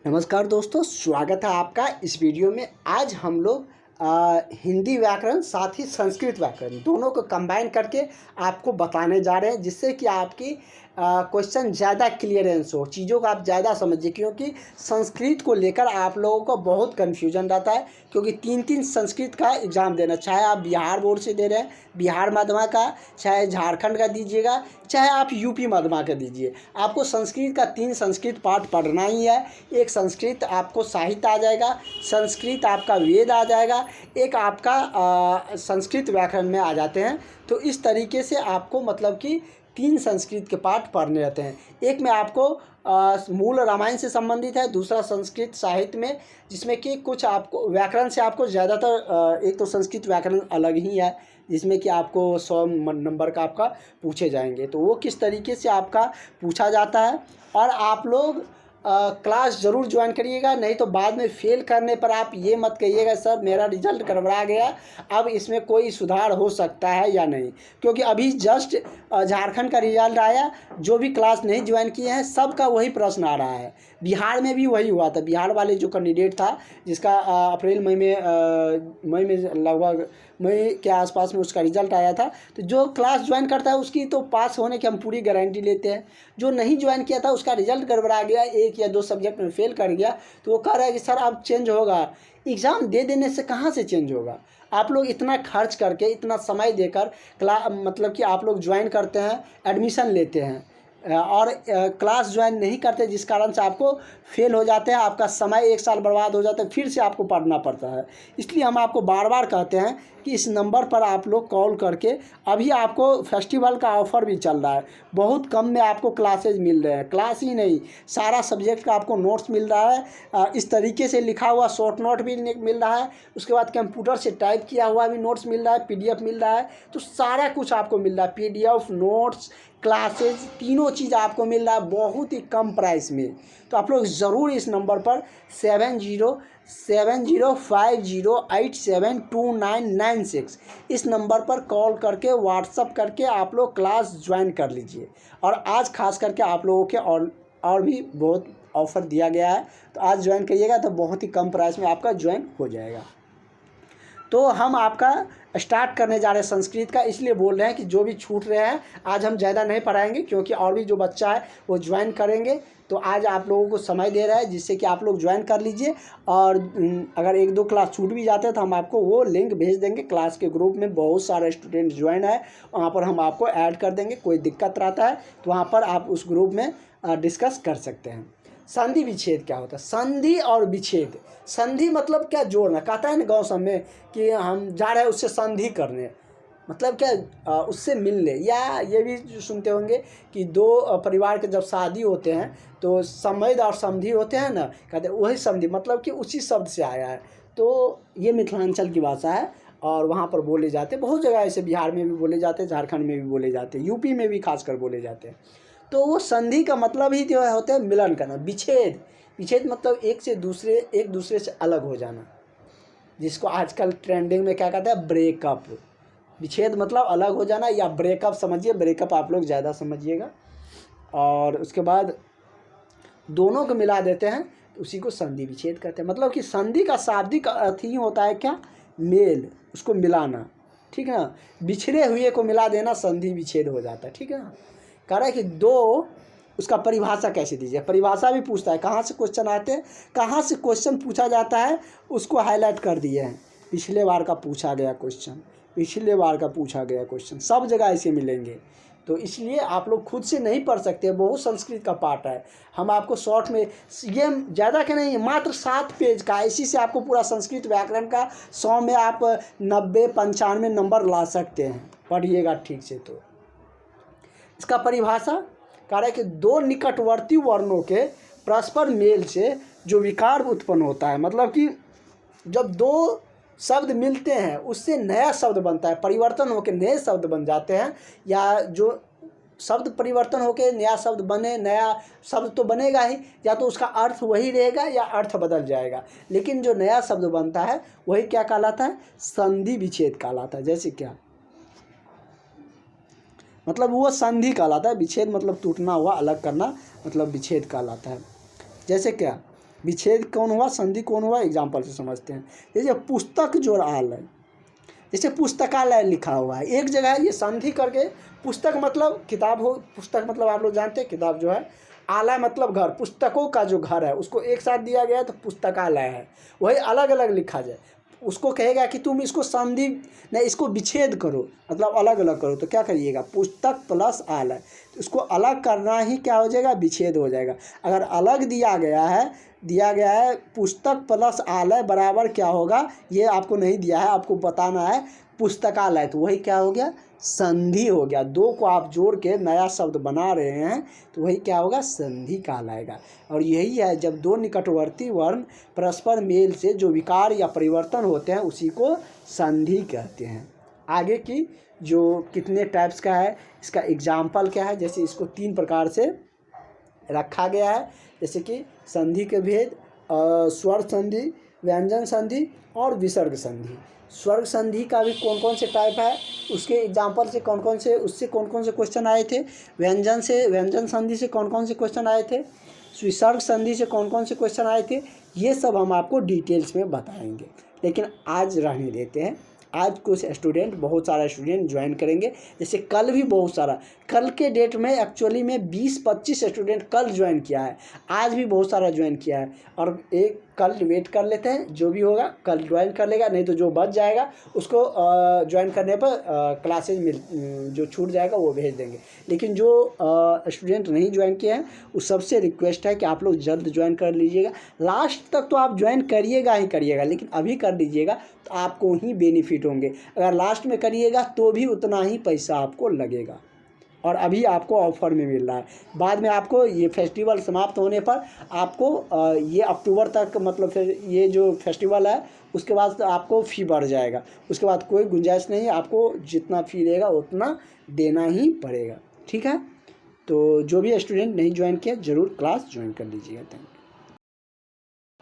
नमस्कार दोस्तों, स्वागत है आपका इस वीडियो में। आज हम लोग हिंदी व्याकरण साथ ही संस्कृत व्याकरण दोनों को कंबाइन करके आपको बताने जा रहे हैं, जिससे कि आपकी क्वेश्चन ज़्यादा क्लियरेंस हो, चीज़ों को आप ज़्यादा समझिए। क्योंकि संस्कृत को लेकर आप लोगों को बहुत कन्फ्यूजन रहता है, क्योंकि 3 संस्कृत का एग्ज़ाम देना, चाहे आप बिहार बोर्ड से दे रहे हैं, बिहार माध्यमा का, चाहे झारखंड का दीजिएगा, चाहे आप यूपी माध्यमा का दीजिए, आपको संस्कृत का 3 संस्कृत पाठ पढ़ना ही है। एक संस्कृत आपको साहित्य आ जाएगा, संस्कृत आपका वेद आ जाएगा, एक आपका संस्कृत व्याकरण में आ जाते हैं। तो इस तरीके से आपको मतलब कि 3 संस्कृत के पाठ पढ़ने रहते हैं। एक में आपको मूल रामायण से संबंधित है, दूसरा संस्कृत साहित्य में, जिसमें कि कुछ आपको व्याकरण से आपको ज़्यादातर एक तो संस्कृत व्याकरण अलग ही है, जिसमें कि आपको 100 नंबर का आपका पूछे जाएंगे। तो वो किस तरीके से आपका पूछा जाता है, और आप लोग क्लास ज़रूर ज्वाइन करिएगा, नहीं तो बाद में फेल करने पर आप ये मत कहिएगा सर मेरा रिजल्ट गड़बड़ा गया, अब इसमें कोई सुधार हो सकता है या नहीं। क्योंकि अभी जस्ट झारखंड का रिजल्ट आया, जो भी क्लास नहीं ज्वाइन किए हैं सबका वही प्रश्न आ रहा है। बिहार में भी वही हुआ था, बिहार वाले जो कैंडिडेट था, जिसका अप्रैल मई में लगभग मई के आसपास में उसका रिजल्ट आया था। तो जो क्लास ज्वाइन करता है उसकी तो पास होने की हम पूरी गारंटी लेते हैं। जो नहीं ज्वाइन किया था उसका रिजल्ट गड़बड़ा गया, 1 या 2 सब्जेक्ट में फेल कर गया, तो वो कह रहा है कि सर अब चेंज होगा। एग्ज़ाम दे देने से कहाँ से चेंज होगा? आप लोग इतना खर्च करके, इतना समय देकर मतलब कि आप लोग ज्वाइन करते हैं, एडमिशन लेते हैं, और क्लास ज्वाइन नहीं करते, जिस कारण से आपको फेल हो जाते हैं, आपका समय 1 साल बर्बाद हो जाता है, फिर से आपको पढ़ना पड़ता है। इसलिए हम आपको बार बार कहते हैं कि इस नंबर पर आप लोग कॉल करके, अभी आपको फेस्टिवल का ऑफ़र भी चल रहा है, बहुत कम में आपको क्लासेज मिल रहे हैं। क्लास ही नहीं, सारा सब्जेक्ट का आपको नोट्स मिल रहा है, इस तरीके से लिखा हुआ शॉर्ट नोट भी मिल रहा है, उसके बाद कंप्यूटर से टाइप किया हुआ भी नोट्स मिल रहा है, PDF मिल रहा है। तो सारा कुछ आपको मिल रहा है, PDF, नोट्स, क्लासेज, तीनों चीज़ आपको मिल रहा है बहुत ही कम प्राइस में। तो आप लोग ज़रूर इस नंबर पर 707050872996 इस नंबर पर कॉल करके, व्हाट्सअप करके आप लोग क्लास ज्वाइन कर लीजिए। और आज खास करके आप लोगों के और भी बहुत ऑफ़र दिया गया है, तो आज ज्वाइन करिएगा तो बहुत ही कम प्राइस में आपका ज्वाइन हो जाएगा। तो हम आपका स्टार्ट करने जा रहे हैं संस्कृत का, इसलिए बोल रहे हैं कि जो भी छूट रहे हैं आज हम ज़्यादा नहीं पढ़ाएंगे, क्योंकि और भी जो बच्चा है वो ज्वाइन करेंगे। तो आज आप लोगों को समय दे रहा है, जिससे कि आप लोग ज्वाइन कर लीजिए। और अगर 1-2 क्लास छूट भी जाते हैं तो हम आपको वो लिंक भेज देंगे। क्लास के ग्रुप में बहुत सारे स्टूडेंट ज्वाइन है, वहाँ पर हम आपको ऐड कर देंगे। कोई दिक्कत रहता है तो वहाँ पर आप उस ग्रुप में डिस्कस कर सकते हैं। संधि विच्छेद क्या होता है? संधि और विच्छेद, संधि मतलब क्या, जोड़ना। कहता है ना गाँव सब में कि हम जा रहे हैं उससे संधि करने, मतलब क्या, उससे मिलने। या ये भी जो सुनते होंगे कि 2 परिवार के जब शादी होते हैं तो संबंध और समधि होते हैं ना, कहते हैं वही संधि, मतलब कि उसी शब्द से आया है। तो ये मिथिलांचल की भाषा है और वहाँ पर बोले जाते हैं। बहुत जगह ऐसे बिहार में भी बोले जाते हैं, झारखंड में भी बोले जाते हैं, यूपी में भी खासकर बोले जाते हैं। तो वो संधि का मतलब ही जो होता है मिलन करना। विच्छेद, विच्छेद मतलब एक दूसरे से अलग हो जाना, जिसको आजकल ट्रेंडिंग में क्या कहते हैं, ब्रेकअप। विच्छेद मतलब अलग हो जाना, या ब्रेकअप समझिए, ब्रेकअप आप लोग ज़्यादा समझिएगा। और उसके बाद दोनों को मिला देते हैं, तो उसी को संधि विच्छेद कहते हैं। मतलब कि संधि का शाब्दिक अर्थ ही होता है क्या, मेल, उसको मिलाना, ठीक है ना। बिछड़े हुए को मिला देना संधि विच्छेद हो जाता है, ठीक है ना। कह रहा है कि 2, उसका परिभाषा कैसे दीजिए, परिभाषा भी पूछता है। कहाँ से क्वेश्चन आते हैं, कहाँ से क्वेश्चन पूछा जाता है, उसको हाईलाइट कर दिए हैं। पिछले बार का पूछा गया क्वेश्चन, पिछले बार का पूछा गया क्वेश्चन, सब जगह ऐसे मिलेंगे। तो इसलिए आप लोग खुद से नहीं पढ़ सकते, बहुत संस्कृत का पाठ है। हम आपको शॉर्ट में, ये ज़्यादा का नहीं, मात्र 7 पेज का, इसी से आपको पूरा संस्कृत व्याकरण का 100 में आप 90-95 नंबर ला सकते हैं, पढ़िएगा ठीक से। तो इसका परिभाषा कह रहा है कि 2 निकटवर्ती वर्णों के परस्पर मेल से जो विकार उत्पन्न होता है, मतलब कि जब 2 शब्द मिलते हैं उससे नया शब्द बनता है, परिवर्तन होकर नए शब्द बन जाते हैं। या जो शब्द परिवर्तन होकर नया शब्द बने, नया शब्द तो बनेगा ही, या तो उसका अर्थ वही रहेगा या अर्थ बदल जाएगा, लेकिन जो नया शब्द बनता है वही क्या कहलाता है, संधि विच्छेद कहलाता है। जैसे क्या, मतलब वो संधि कहलाता है, विच्छेद मतलब टूटना हुआ, अलग करना, मतलब विच्छेद कहलाता है। जैसे क्या, विच्छेद कौन हुआ, संधि कौन हुआ, एग्जाम्पल से समझते हैं। जैसे पुस्तक जो आलय, जैसे पुस्तकालय लिखा हुआ है, एक जगह ये संधि करके, पुस्तक मतलब किताब हो, पुस्तक मतलब आप लोग जानते हैं किताब जो है, आलय मतलब घर, पुस्तकों का जो घर है उसको एक साथ दिया गया है तो पुस्तकालय है। वही अलग अलग लिखा जाए, उसको कहेगा कि तुम इसको संधि नहीं, इसको विच्छेद करो, मतलब अलग अलग करो, तो क्या करिएगा, पुस्तक प्लस आलय, तो इसको अलग करना ही क्या हो जाएगा, विच्छेद हो जाएगा। अगर अलग दिया गया है पुस्तक प्लस आलय बराबर क्या होगा, ये आपको नहीं दिया है, आपको बताना है पुस्तकालय, तो वही क्या हो गया, संधि हो गया। दो को आप जोड़ के नया शब्द बना रहे हैं तो वही क्या होगा, संधि कहलाएगा। और यही है, जब दो निकटवर्ती वर्ण परस्पर मेल से जो विकार या परिवर्तन होते हैं उसी को संधि कहते हैं। आगे की जो कितने टाइप्स का है, इसका एग्जाम्पल क्या है, जैसे इसको 3 प्रकार से रखा गया है, जैसे कि संधि के भेद, स्वर संधि, व्यंजन संधि और विसर्ग संधि। स्वर्ग संधि का भी कौन कौन से टाइप है, उसके एग्जाम्पल से कौन कौन से क्वेश्चन आए थे, व्यंजन संधि से कौन कौन से क्वेश्चन आए थे, विसर्ग संधि से कौन कौन से क्वेश्चन आए थे, ये सब हम आपको डिटेल्स में बताएंगे। लेकिन आज रहने देते हैं, आज कुछ स्टूडेंट, बहुत सारा स्टूडेंट ज्वाइन करेंगे, जैसे कल भी बहुत सारा, कल के डेट में एक्चुअली में 20-25 स्टूडेंट कल ज्वाइन किया है, आज भी बहुत सारा ज्वाइन किया है। और एक कल वेट कर लेते हैं, जो भी होगा कल ज्वाइन कर लेगा, नहीं तो जो बच जाएगा उसको ज्वाइन करने पर क्लासेज जो छूट जाएगा वो भेज देंगे। लेकिन जो स्टूडेंट नहीं ज्वाइन किए हैं उस सबसे रिक्वेस्ट है कि आप लोग जल्द ज्वाइन कर लीजिएगा। लास्ट तक तो आप ज्वाइन करिएगा ही करिएगा, लेकिन अभी कर लीजिएगा तो आपको ही बेनिफिट होंगे। अगर लास्ट में करिएगा तो भी उतना ही पैसा आपको लगेगा, और अभी आपको ऑफर में मिल रहा है। बाद में आपको ये फेस्टिवल समाप्त होने पर आपको ये अक्टूबर तक, मतलब फिर ये जो फेस्टिवल है उसके बाद आपको फ़ी बढ़ जाएगा, उसके बाद कोई गुंजाइश नहीं है, आपको जितना फ़ी रहेगा उतना देना ही पड़ेगा। ठीक है, तो जो भी स्टूडेंट नहीं ज्वाइन किया ज़रूर क्लास ज्वाइन कर लीजिएगा। Thank you.